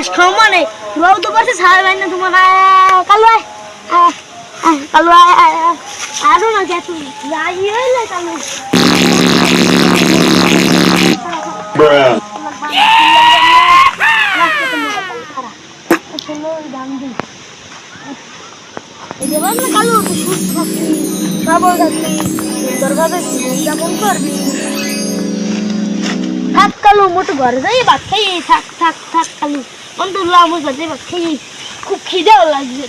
ঘাস খাও মানে রোদ করছে ছাড় বাইনা তোমার কালু কালু আরো না কে তুমি যাই হইলে কালু কালু সুস্থ থাকবি সবল থাকবি সুন্দরভাবে জীবনযাপন করবি থাক কালু মোটু ঘরে যাই ভাত খাই থাক থাক থাক কালু অন্তর্লা আমার ঘরে ভাত খাই খুব খিদেও লাগছে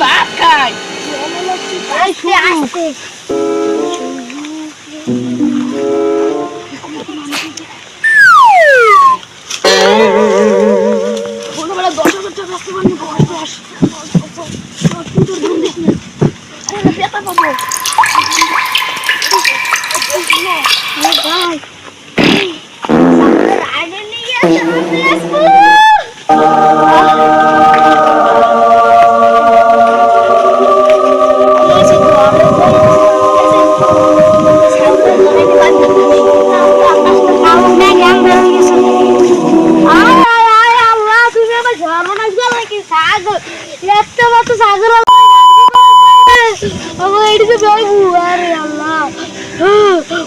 ভাত খাই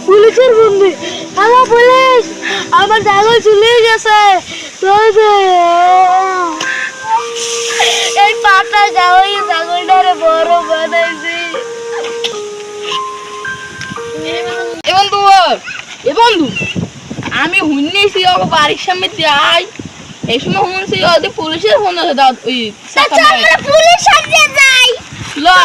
পুলিশের বন্ধু হ্যালো পুলিশ আমার ছাগল চলে গেছে এই পাটা যাওয়াই ছাগলটারে বড় বানাইছি এ বন্ধু আমি শুনেছি বাড়ির সামনে যাই এই সময় শুনছি ওদের পুলিশের ফোন আছে দাও ওই পুলিশ সাথে যাই লো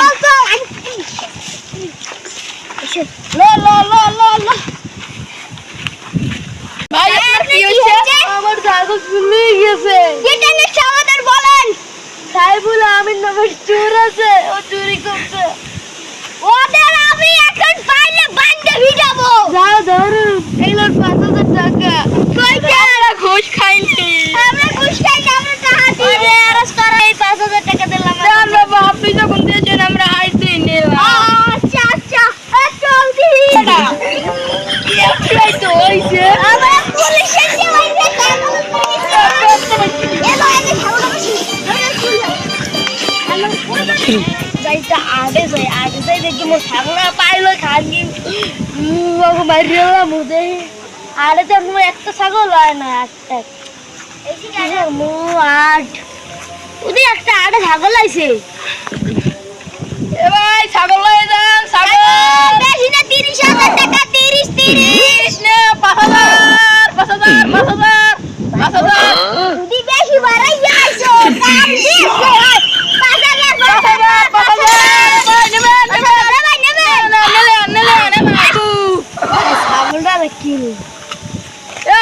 ভাই আপনার কি হচ্ছে আমার ছাগল চলে গেছে এটা না সমাধান বলেন সাইবুল আমিন নামের চোর আছে ও চুরি করছে ওদের আমি এখন পাইলে বান্ধে ভিড়াবো যাও ধরো এগুলোর 5000 টাকা কই যারা ঘুষ খাইনি আমরা ঘুষ খাই না আমরা টাকা দিই আরে আরস করে এই 5000 টাকা দিলাম আমরা বাপি যখন দিয়েছেন আমরা আইতে নিলাম আচ্ছা আচ্ছা চল দি এই তো হইছে আমরা পুলিশ এসে হইছে যাইটা আগে যাই দেখি মোর ছাগল পাইলো খানি বাবু মারিলা মুদে আরে তো মোর একটা ছাগল হয় না একটা মু আট ওদি একটা আড়ে ছাগল আইছে এ ভাই ছাগল লয়ে যান ছাগল বেশি না 30000 টাকা 30 না 5000 ওদি বেশি বাড়াই আইছো দাম দিছো 5000 কিলো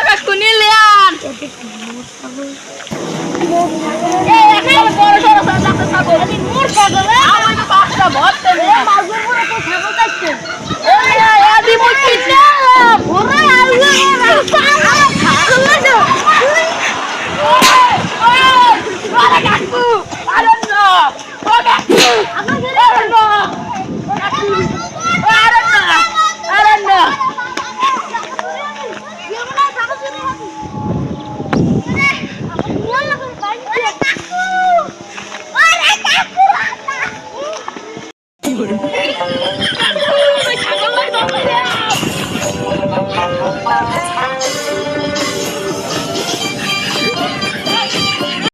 কাকু নিলেন বড় সড়ো ছাগল মোর ছাগল আমার তো পাঁচটা ভরতে মাগুর পুরো তো ছাগল কাটছে আদি মুটি না ওরে আল্লাহ আমার ছাগল আছে আরে কাকু আরে না ও কাকু আরে না আরে না ছাগল